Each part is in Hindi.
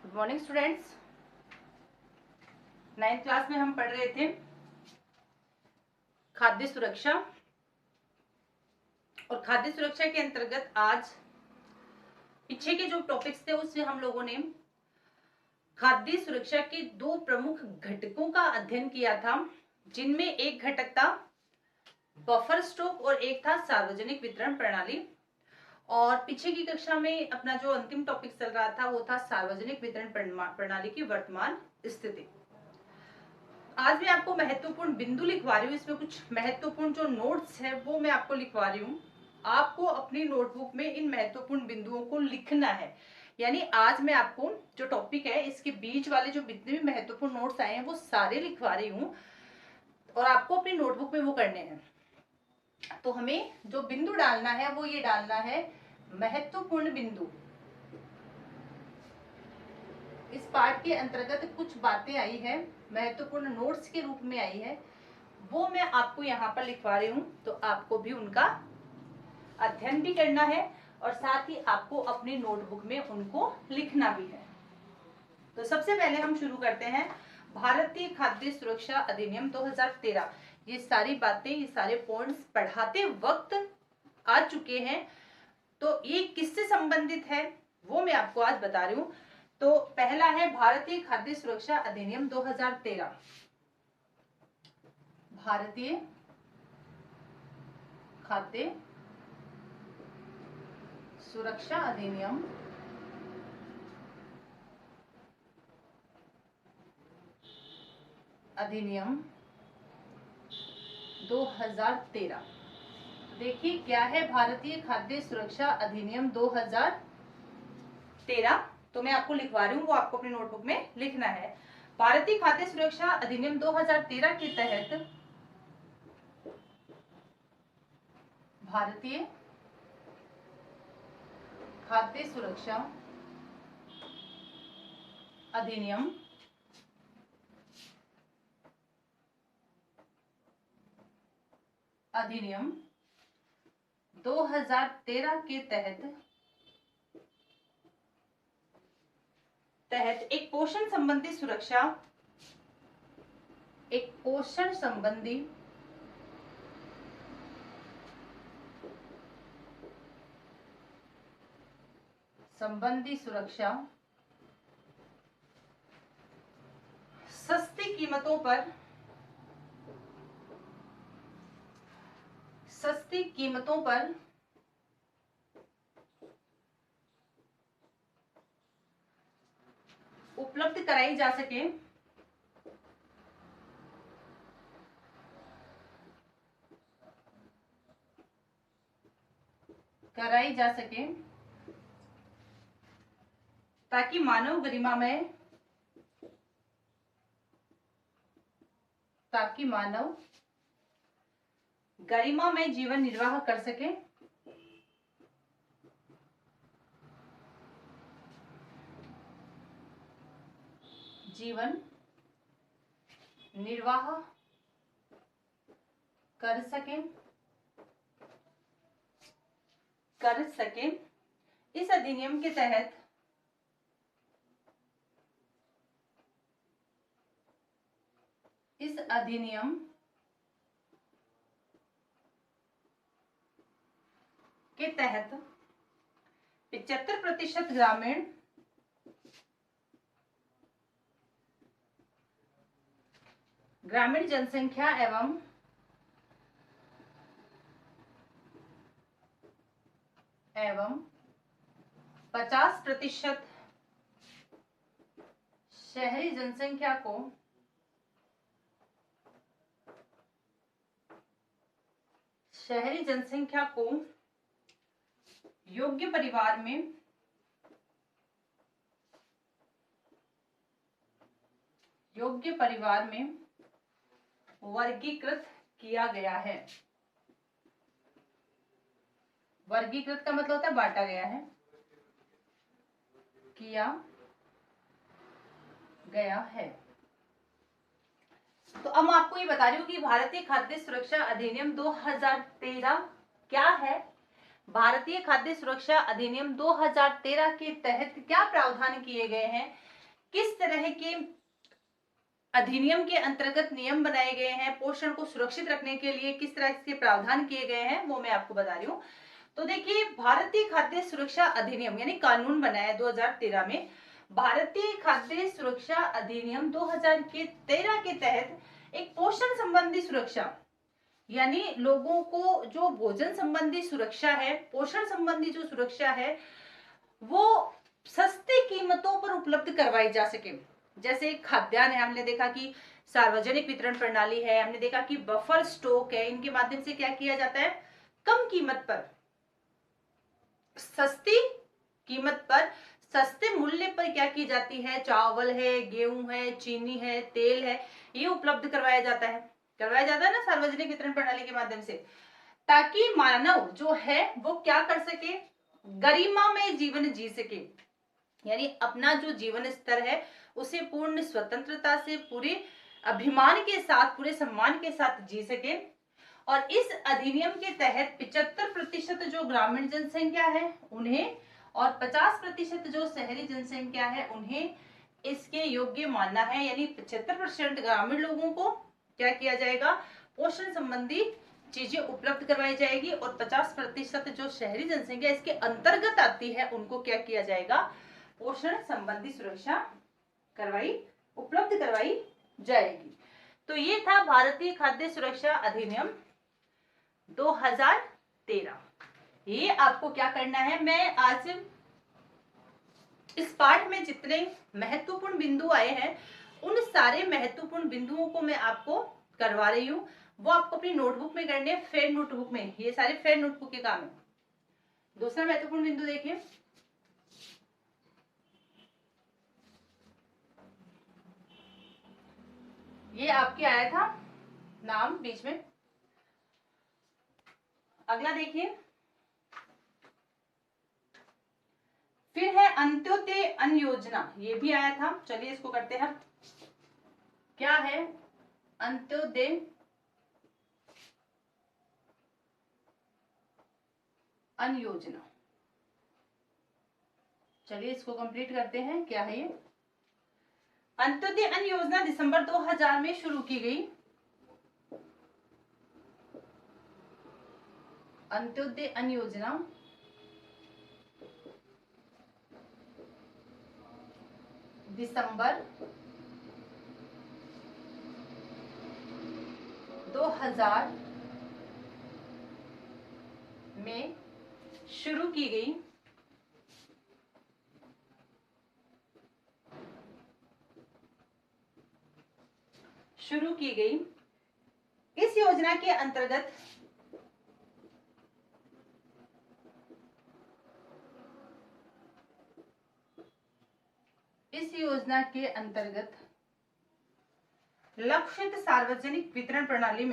Good morning students. 9th class में हम पढ़ रहे थे खाद्य सुरक्षा, और खाद्य सुरक्षा के अंतर्गत आज पीछे के जो टॉपिक्स थे उसमें हम लोगों ने खाद्य सुरक्षा के दो प्रमुख घटकों का अध्ययन किया था, जिनमें एक घटक था बफर स्टॉक और एक था सार्वजनिक वितरण प्रणाली। और पीछे की कक्षा में अपना जो अंतिम टॉपिक चल रहा था वो था सार्वजनिक वितरण प्रणाली की वर्तमान स्थिति। आज मैं आपको महत्वपूर्ण बिंदु लिखवा रही हूँ, इसमें कुछ महत्वपूर्ण जो नोट्स है वो मैं आपको लिखवा रही हूँ। आपको अपनी नोटबुक में इन महत्वपूर्ण बिंदुओं को लिखना है। यानी आज मैं आपको जो टॉपिक है इसके बीच वाले जो जितने भी महत्वपूर्ण नोट्स आए हैं वो सारे लिखवा रही हूँ, और आपको अपनी नोटबुक में वो करने हैं। तो हमें जो बिंदु डालना है वो ये डालना है महत्वपूर्ण बिंदु। इस पार्ट के अंतर्गत कुछ बातें आई है, महत्वपूर्ण नोट्स के रूप में आई है, वो मैं आपको यहाँ पर लिखवा रही हूँ। तो आपको भी उनका अध्ययन भी करना है और साथ ही आपको अपनी नोटबुक में उनको लिखना भी है। तो सबसे पहले हम शुरू करते हैं भारतीय खाद्य सुरक्षा अधिनियम 2013। ये सारी बातें, ये सारे पॉइंट्स पढ़ाते वक्त आ चुके हैं, तो ये किससे संबंधित है वो मैं आपको आज बता रही हूँ। तो पहला है भारतीय खाद्य सुरक्षा अधिनियम 2013। भारतीय खाद्य सुरक्षा अधिनियम 2013। देखिए क्या है भारतीय खाद्य सुरक्षा अधिनियम 2013। तो मैं आपको लिखवा रही हूँ, वो आपको अपनी नोटबुक में लिखना है। भारतीय खाद्य सुरक्षा अधिनियम 2013 के तहत भारतीय खाद्य सुरक्षा अधिनियम 2013 के तहत एक पोषण संबंधी सुरक्षा, एक पोषण संबंधी सुरक्षा सस्ती कीमतों पर उपलब्ध कराई जा सके ताकि मानव गरिमामय जीवन निर्वाह कर सके। जीवन निर्वाह कर सके। इस अधिनियम के तहत इस अधिनियम के तहत 75% ग्रामीण जनसंख्या एवं एवं 50% शहरी जनसंख्या को योग्य परिवार में वर्गीकृत किया गया है। वर्गीकृत का मतलब होता है बांटा गया है, किया गया है। तो अब मैं आपको ये बता रही हूँ कि भारतीय खाद्य सुरक्षा अधिनियम 2013 क्या है। भारतीय खाद्य सुरक्षा अधिनियम 2013 के तहत क्या प्रावधान किए गए हैं किस तरह के अधिनियम के अंतर्गत नियम बनाए गए हैं, पोषण को सुरक्षित रखने के लिए किस तरह के प्रावधान किए गए हैं, वो मैं आपको बता रही हूँ। तो देखिए, भारतीय खाद्य सुरक्षा अधिनियम यानी कानून बना है 2013 में। भारतीय खाद्य सुरक्षा अधिनियम 2013 के तहत एक पोषण संबंधी सुरक्षा यानी लोगों को जो भोजन संबंधी सुरक्षा है, पोषण संबंधी जो सुरक्षा है, वो सस्ती कीमतों पर उपलब्ध करवाई जा सके। जैसे खाद्यान्न है, हमने देखा कि सार्वजनिक वितरण प्रणाली है, हमने देखा कि बफर स्टॉक है, इनके माध्यम से क्या किया जाता है, कम कीमत पर, सस्ती कीमत पर, सस्ते मूल्य पर क्या की जाती है, चावल है, गेहूं है, चीनी है, तेल है, ये उपलब्ध करवाया जाता है ना सार्वजनिक वितरण प्रणाली के माध्यम से, ताकि मानव जो है वो क्या कर सके, गरिमामय जीवन जी सके, यानी अपना जो जीवन स्तर है उसे पूर्ण स्वतंत्रता से, पूरे अभिमान के साथ, पूरे सम्मान के साथ जी सके। और इस अधिनियम के तहत 75% जो ग्रामीण जनसंख्या है उन्हें और 50% जो शहरी जनसंख्या है उन्हें इसके योग्य मानना है, यानी 75% ग्रामीण लोगों को क्या किया जाएगा, पोषण संबंधी चीजें उपलब्ध करवाई जाएगी, और 50% जो शहरी जनसंख्या इसके अंतर्गत आती है उनको क्या किया जाएगा, पोषण संबंधी सुरक्षा उपलब्ध करवाई जाएगी। तो ये था भारतीय खाद्य सुरक्षा अधिनियम 2013। ये आपको क्या करना है, मैं आज इस पाठ में जितने महत्वपूर्ण बिंदु आए हैं उन सारे महत्वपूर्ण बिंदुओं को मैं आपको करवा रही हूँ, वो आपको अपनी नोटबुक में करने, फेड नोटबुक में, ये सारे फेड नोटबुक के काम है। दूसरा महत्वपूर्ण बिंदु देखिए, ये आपके आया था नाम बीच में। अगला देखिए, फिर है अंत्योदय अन्न योजना, ये भी आया था, चलिए इसको करते हैं। क्या है अंत्योदय अन्न योजना, चलिए इसको कंप्लीट करते हैं। क्या है ये अंत्योदय अन्न योजना? दिसंबर 2000 में शुरू की गई। अंत्योदय अन्न योजना दिसंबर 2000 में शुरू की गई। इस योजना के अंतर्गत लक्षित सार्वजनिक वितरण प्रणाली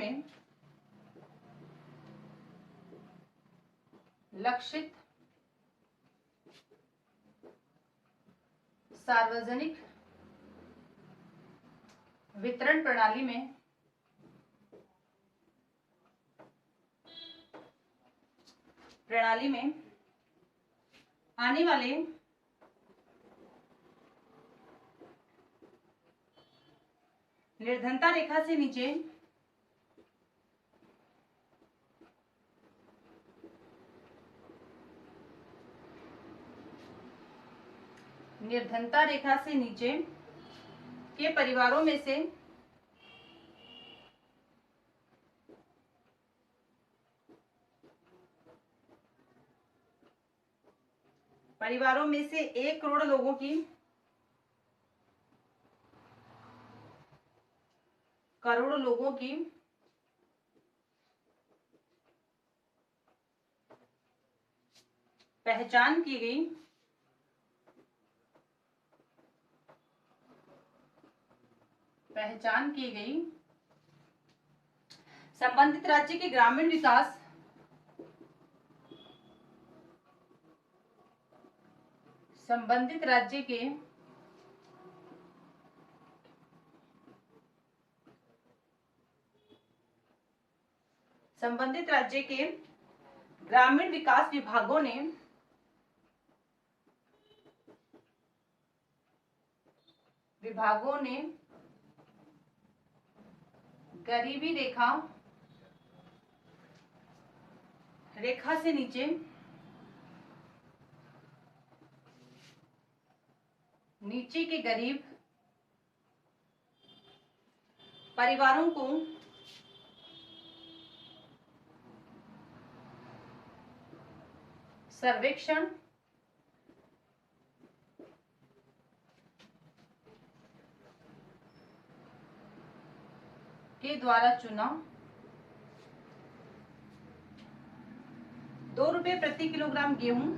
में आने वाले निर्धनता रेखा से नीचे के परिवारों में से परिवारों में से 1 करोड़ लोगों की पहचान की गई। संबंधित राज्य के ग्रामीण विकास संबंधित राज्य के ग्रामीण विकास विभागों ने विभागों ने गरीबी रेखा से नीचे के गरीब परिवारों को सर्वेक्षण के द्वारा चुना। 2 रुपए प्रति किलोग्राम गेहूं,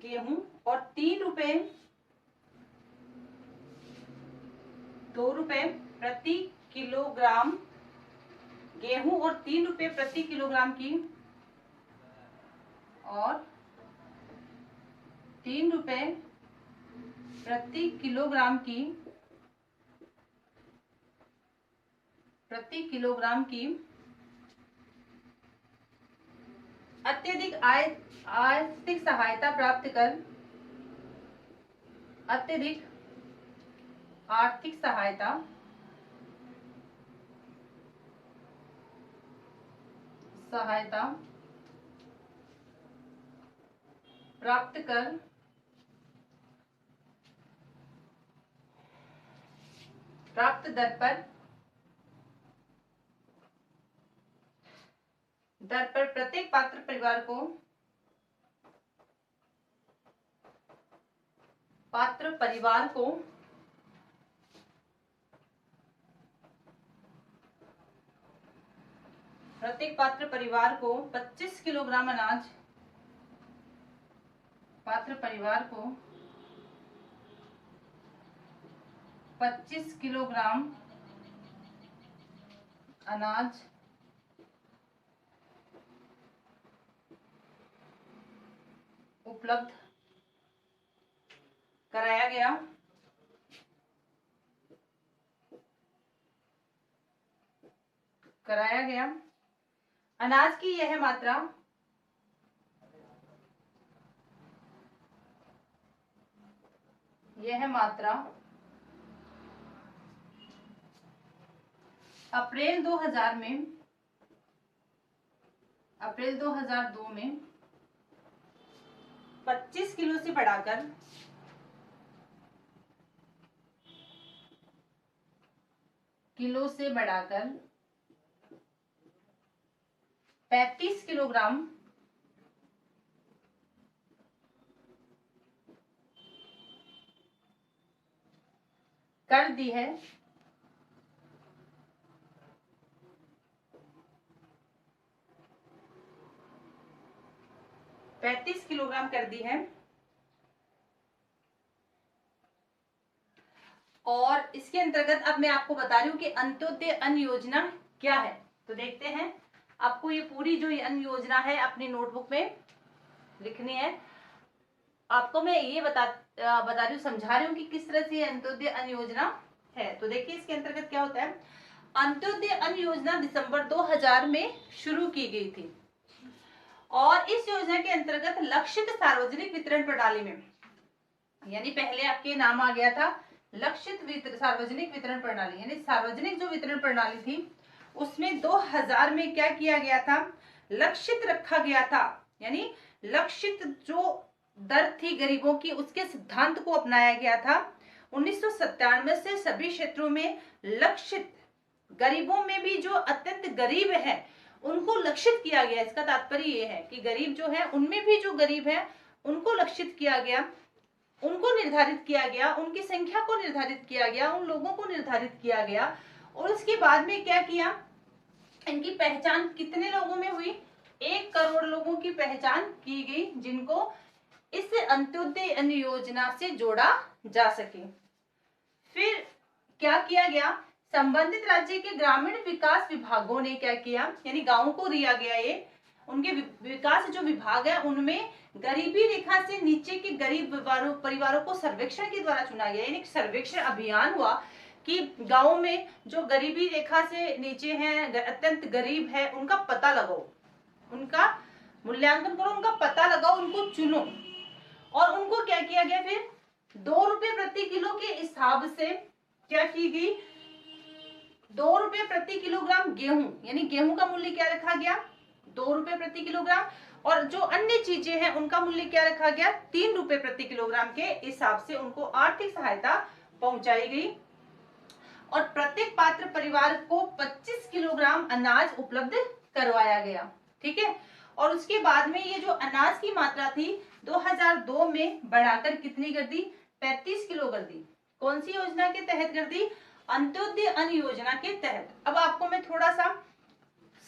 गेहूं और 3 रुपए 2 रुपए प्रति किलोग्राम गेहूं और 3 रुपए प्रति किलोग्राम की और 3 रुपए प्रति किलोग्राम की अत्यधिक आर्थिक सहायता प्राप्त कर अत्यधिक आर्थिक सहायता प्राप्त कर प्राप्त दर पर प्रत्येक पात्र परिवार को प्रत्येक पात्र परिवार को 25 किलोग्राम अनाज 25 किलोग्राम अनाज उपलब्ध कराया गया। अनाज की यह मात्रा अप्रैल 2002 में 25 किलो से बढ़ाकर 35 किलोग्राम कर दी है। और इसके अंतर्गत अब मैं आपको बता रही हूँ कि अंत्योदय अन्न योजना क्या है। तो देखते हैं, आपको ये पूरी जो अन्न योजना है अपनी नोटबुक में लिखनी है। आपको मैं ये बता रही हूँ, समझा रही हूँ कि किस तरह से अंत्योदय अन्न योजना है। तो देखिए इसके अंतर्गत क्या होता है। अंत्योदय अन्न योजना दिसंबर 2000 में शुरू की गई थी और इस योजना के अंतर्गत लक्षित सार्वजनिक वितरण प्रणाली में, यानी पहले आपके नाम आ गया था लक्षित सार्वजनिक वितरण प्रणाली, यानी सार्वजनिक जो वितरण प्रणाली थी उसमें 2000 में क्या किया गया था, लक्षित रखा गया था, यानी लक्षित जो दर थी गरीबों की उसके सिद्धांत को अपनाया गया था। 1997 से सभी क्षेत्रों में लक्षित गरीबों में भी जो अत्यंत गरीब है उनको लक्षित किया गया। इसका तात्पर्य ये है कि गरीब जो है उनमें भी जो गरीब है उनको लक्षित किया गया, उनको निर्धारित किया गया, उनकी संख्या को निर्धारित किया गया, उन लोगों को निर्धारित किया गया। और उसके बाद में क्या किया, इनकी पहचान कितने लोगों में हुई, 1 करोड़ लोगों की पहचान की गई जिनको इस अंत्योदय अन्न योजना से जोड़ा जा सके। फिर क्या किया गया, संबंधित राज्य के ग्रामीण विकास विभागों ने क्या किया, यानी गांवों को दिया गया, ये उनके विकास जो विभाग है उनमें गरीबी रेखा से नीचे के गरीब परिवारों को सर्वेक्षण के द्वारा चुना गया। यानी सर्वेक्षण अभियान हुआ कि गांव में जो गरीबी रेखा से नीचे हैं, अत्यंत गरीब है, उनका पता लगाओ, उनका मूल्यांकन करो, उनका पता लगाओ, उनको चुनो। और उनको क्या किया गया, फिर 2 रुपए प्रति किलो के हिसाब से क्या की गई, 2 रुपए प्रति किलोग्राम गेहूं, यानी गेहूं का मूल्य क्या रखा गया, 2 रुपए प्रति किलोग्राम। और जो अन्य चीजें हैं उनका मूल्य क्या रखा गया, 3 रुपए प्रति किलोग्राम के हिसाब से उनको आर्थिक सहायता पहुंचाई गई। और प्रत्येक पात्र परिवार को 25 किलोग्राम अनाज उपलब्ध करवाया गया। ठीक है। और उसके बाद में ये जो अनाज की मात्रा थी 2002 में बढ़ाकर कितनी कर दी, 35 किलो कर दी। कौन सी योजना के तहत कर दी, अंत्योदय अन्न योजना के तहत। अब आपको मैं थोड़ा सा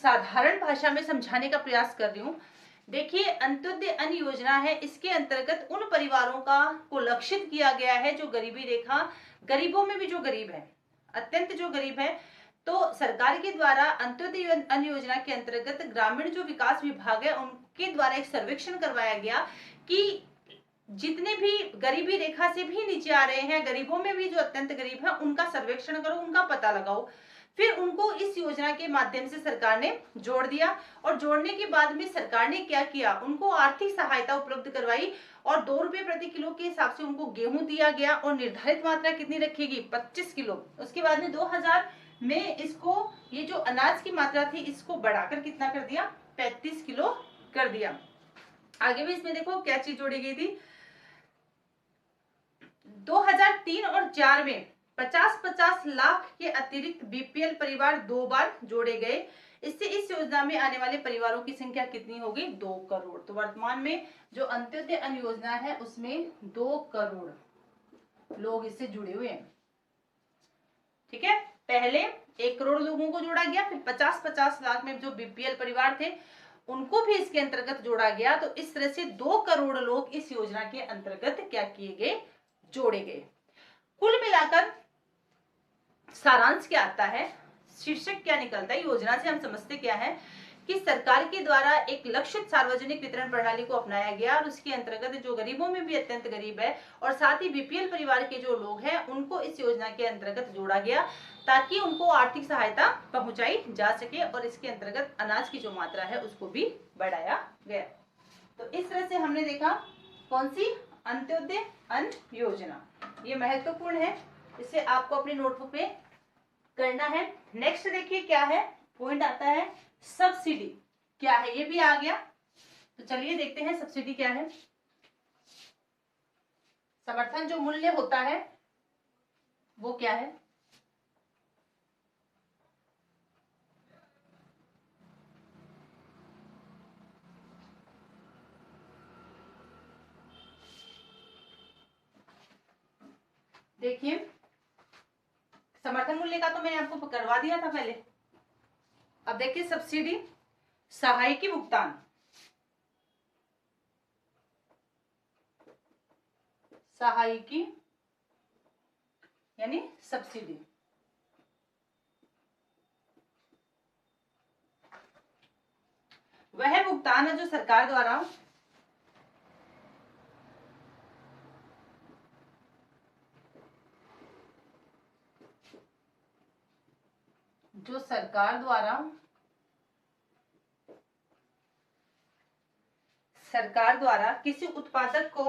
साधारण भाषा में समझाने का प्रयास कर रही हूँ। देखिए, अंत्योदय अन्न योजना है, इसके अंतर्गत उन परिवारों का को लक्षित किया गया है जो गरीबी रेखा, गरीबों में भी जो गरीब है, अत्यंत जो गरीब है। तो सरकार के द्वारा अंत्योदय अन्न योजना के अंतर्गत ग्रामीण जो विकास विभाग है उनके द्वारा एक सर्वेक्षण करवाया गया कि जितने भी गरीबी रेखा से भी नीचे आ रहे हैं, गरीबों में भी जो अत्यंत गरीब है, उनका सर्वेक्षण करो, उनका पता लगाओ। फिर उनको इस योजना के माध्यम से सरकार ने जोड़ दिया। और जोड़ने के बाद में सरकार ने क्या किया, उनको आर्थिक सहायता उपलब्ध करवाई और 2 रुपए प्रति किलो के हिसाब से उनको गेहूं दिया गया। और निर्धारित मात्रा कितनी रखेगी, 25 किलो। उसके बाद में 2000 में इसको, ये जो अनाज की मात्रा थी, इसको बढ़ाकर कितना कर दिया, 35 किलो कर दिया। आगे भी इसमें देखो क्या चीज जोड़ी गई थी, 2003 और 4 में 50-50 लाख के अतिरिक्त बीपीएल परिवार 2 बार जोड़े गए। इससे इस योजना में आने वाले परिवारों की संख्या कितनी हो गई, 2 करोड़। तो वर्तमान में जो अंत्योदय अन्न योजना है उसमें 2 करोड़ लोग इससे जुड़े हुए हैं। ठीक है, पहले 1 करोड़ लोगों को जोड़ा गया, फिर 50-50 लाख में जो बीपीएल परिवार थे उनको भी इसके अंतर्गत जोड़ा गया। तो इस तरह से 2 करोड़ लोग इस योजना के अंतर्गत क्या किए गए, जोड़े गए। कुल मिलाकर सारांश क्या आता है, शीर्षक क्या निकलता है, योजना से हम समझते क्या है कि सरकार के द्वारा एक लक्षित सार्वजनिक वितरण प्रणाली को अपनाया गया और उसके अंतर्गत जो गरीबों में भी अत्यंत गरीब है और साथ ही बीपीएल परिवार के जो लोग हैं उनको इस योजना के अंतर्गत जोड़ा गया ताकि उनको आर्थिक सहायता पहुंचाई जा सके और इसके अंतर्गत अनाज की जो मात्रा है उसको भी बढ़ाया गया। तो इस तरह से हमने देखा कौन सी, अंत्योदय अन्न योजना। ये महत्वपूर्ण है, इसे आपको अपनी नोटबुक पे करना है। नेक्स्ट देखिए क्या है, पॉइंट आता है सब्सिडी क्या है, ये भी आ गया। तो चलिए देखते हैं सब्सिडी क्या है। समर्थन जो मूल्य होता है वो क्या है, देखिए समर्थन मूल्य का तो मैंने आपको करवा दिया था पहले। अब देखिए सब्सिडी, सहायकी भुगतान, सहायकी यानी सब्सिडी। वह भुगतान है जो सरकार द्वारा सरकार द्वारा किसी उत्पादक को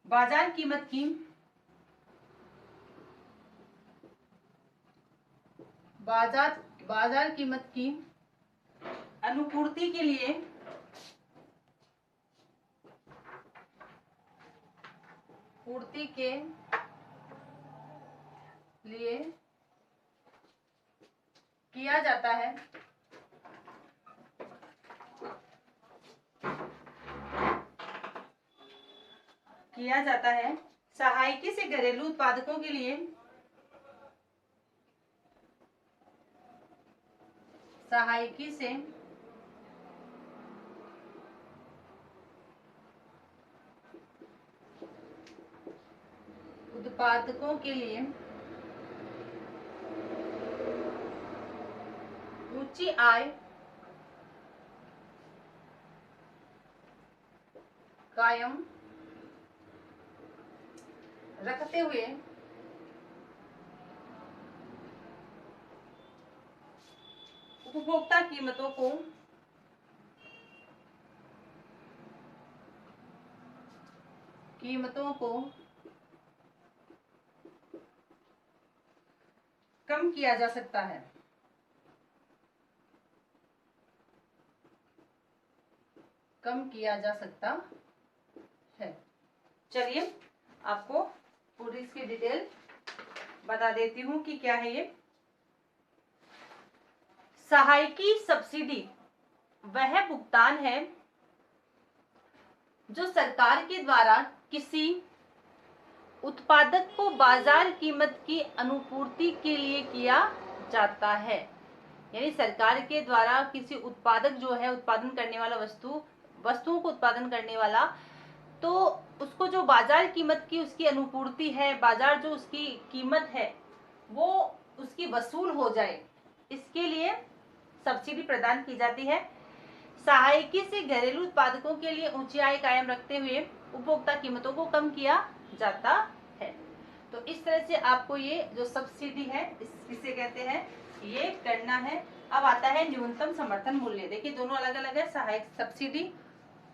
बाजार कीमत की अनुपूर्ति के लिए किया जाता है सहायकी से घरेलू उत्पादकों के लिए ऊंची आय कायम रखते हुए उपभोक्ता कीमतों को कम किया जा सकता है। कम किया जा सकता है। चलिए आपको पूरी इसकी डिटेल बता देती हूँ कि क्या है ये। सहायकी सब्सिडी वह भुगतान है जो सरकार के द्वारा किसी उत्पादक को बाजार कीमत की अनुपूर्ति के लिए किया जाता है। यानी सरकार के द्वारा किसी उत्पादक जो है, उत्पादन करने वाला, वस्तुओं को उत्पादन करने वाला, तो उसको जो बाजार कीमत की उसकी अनुपूर्ति है, बाजार जो उसकी कीमत है वो उसकी वसूल हो जाए, इसके लिए सब्सिडी प्रदान की जाती है। सहायकी से घरेलू उत्पादकों के लिए ऊंची आय कायम रखते हुए उपभोक्ता कीमतों को कम किया जाता है। तो इस तरह से आपको ये जो सब्सिडी है किसे कहते हैं, ये करना है। अब आता है न्यूनतम समर्थन मूल्य। देखिए दोनों अलग अलग है। सहायक सब्सिडी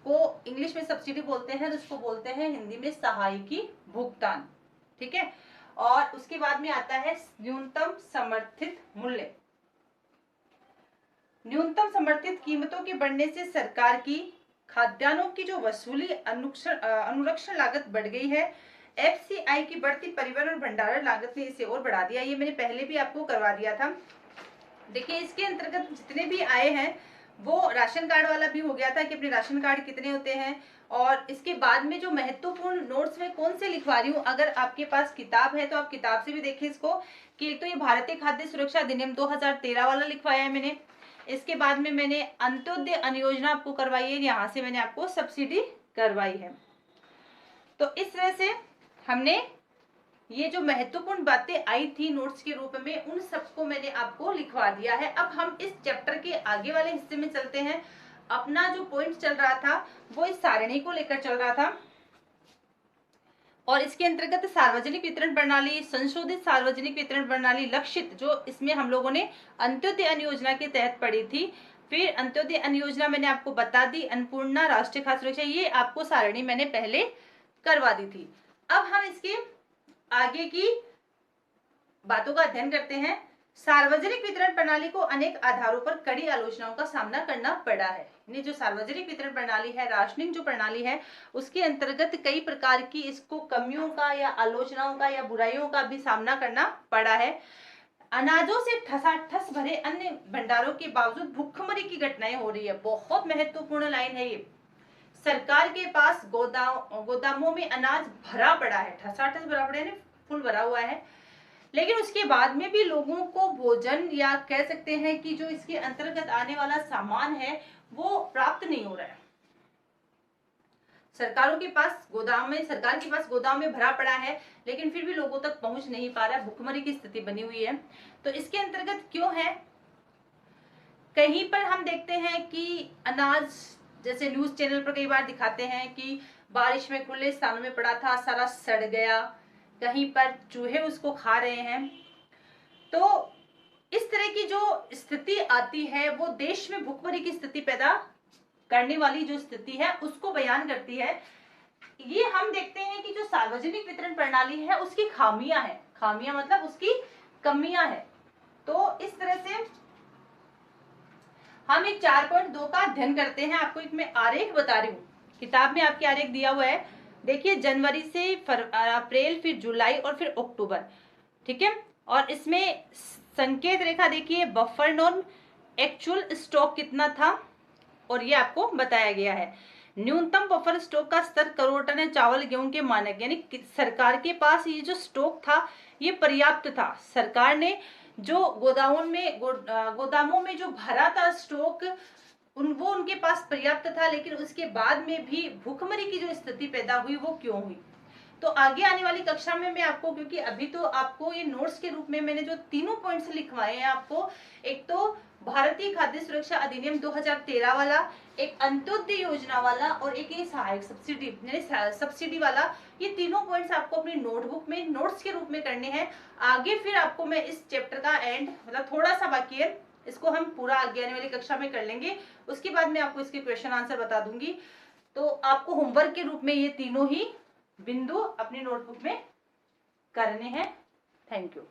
को इंग्लिश में सब्सिडी बोलते हैं, उसको बोलते हैं हिंदी में सहायकी भुगतान, ठीक है। और उसके बाद में आता है न्यूनतम समर्थित मूल्य। न्यूनतम समर्थित कीमतों के बढ़ने से सरकार की खाद्यान्नों की जो वसूली अनुरक्षण लागत बढ़ गई है। एफसीआई की बढ़ती परिवहन और भंडारण लागत ने इसे और बढ़ा दिया। ये मैंने पहले भी आपको करवा दिया था। देखिए इसके अंतर्गत जितने भी आए हैं वो राशन कार्ड वाला भी हो गया था कि अपने राशन कार्ड कितने होते हैं, और इसके बाद में जो महत्वपूर्ण नोट्स में कौन से लिखवा रही हूँ, अगर आपके पास किताब है तो आप किताब से भी देखिए इसको, कि एक तो ये भारतीय खाद्य सुरक्षा अधिनियम 2013 वाला लिखवाया है मैंने। इसके बाद में मैंने अंत्योदय अनुयोजना आपको करवाई है, यहाँ से मैंने आपको सब्सिडी करवाई है। तो इस तरह से हमने ये जो महत्वपूर्ण बातें आई थी नोट्स के रूप में, उन सबको मैंने आपको लिखवा दिया है। अब हम इस चैप्टर के आगे वाले हिस्से में चलते हैं। अपना जो पॉइंट चल रहा था वो इस सारणी को लेकर चल रहा था, और इसके अंतर्गत सार्वजनिक वितरण प्रणाली, संशोधित सार्वजनिक वितरण प्रणाली, लक्षित, जो इसमें हम लोगों ने अंत्योदय अन्न योजना के तहत पढ़ी थी। फिर अंत्योदय अन्न योजना मैंने आपको बता दी, अन्नपूर्णा, राष्ट्रीय खाद्य सुरक्षा, ये आपको सारणी मैंने पहले करवा दी थी। अब हम इसके आगे की बातों का अध्ययन करते हैं। सार्वजनिक वितरण प्रणाली को अनेक आधारों पर कड़ी आलोचनाओं का सामना करना पड़ा है। यानी जो सार्वजनिक वितरण प्रणाली है, राशनिंग जो प्रणाली है, उसके अंतर्गत कई प्रकार की इसको कमियों का या आलोचनाओं का या बुराइयों का भी सामना करना पड़ा है। अनाजों से ठसाठस भरे अन्य भंडारों के बावजूद भूखमरी की घटनाएं हो रही है। बहुत महत्वपूर्ण लाइन है ये। सरकार के पास गोदामों में अनाज भरा पड़ा है, ठसाठस भरा पड़ा है, फुल भरा हुआ है, लेकिन उसके बाद में भी लोगों को भोजन या कह सकते हैं कि जो इसके अंतर्गत आने वाला सामान है वो प्राप्त नहीं हो रहा है। सरकार के पास गोदाम में भरा पड़ा है, लेकिन फिर भी लोगों तक पहुंच नहीं पा रहा है। भुखमरी की स्थिति बनी हुई है। तो इसके अंतर्गत क्यों है, कहीं पर हम देखते हैं कि अनाज, जैसे न्यूज चैनल पर कई बार दिखाते हैं कि बारिश में खुले स्थानों में पड़ा था, सारा सड़ गया, कहीं पर चूहे उसको खा रहे हैं। तो इस तरह की जो स्थिति आती है वो देश में भुखमरी की स्थिति पैदा करने वाली जो स्थिति है उसको बयान करती है। ये हम देखते हैं कि जो सार्वजनिक वितरण प्रणाली है उसकी खामियां है, खामियां मतलब उसकी कमियां है। तो इस तरह से हम एक 4.2 का अध्ययन करते हैं। आपको एक मैं आरेख बता रही हूँ, किताब में आपके आरेख दिया हुआ है। देखिए जनवरी से अप्रैल, फिर जुलाई और फिर अक्टूबर, ठीक है। और इसमें संकेत रेखा देखिए, बफर नॉर्म, एक्चुअल स्टॉक कितना था, और ये आपको बताया गया है। न्यूनतम बफर स्टॉक का स्तर करोड़ टन है, चावल गेहूं के मानक, यानी सरकार के पास ये जो स्टॉक था ये पर्याप्त था। सरकार ने जो गोदामों में जो भरा था स्टॉक, वो उनके पास पर्याप्त था, लेकिन उसके बाद में भी भूखमरी की जो स्थिति पैदा हुई वो क्यों हुई। तो आगे आने वाली कक्षा में मैं आपको, क्योंकि अभी तो आपको ये नोट्स के रूप में मैंने जो तीनों पॉइंट्स लिखवाए हैं आपको, एक तो भारतीय खाद्य सुरक्षा अधिनियम 2013 वाला, एक अंत्योदय योजना वाला और एक ये सहायक सब्सिडी यानी सब्सिडी वाला, ये तीनों पॉइंट्स आपको अपनी नोटबुक में नोट्स के रूप में करने हैं। आगे फिर आपको मैं इस चैप्टर का एंड मतलब थोड़ा सा बाकी है, इसको हम पूरा आगे आने वाली कक्षा में कर लेंगे, उसके बाद मैं आपको इसके क्वेश्चन आंसर बता दूंगी। तो आपको होमवर्क के रूप में ये तीनों ही बिंदु अपनी नोटबुक में करने हैं। Thank you.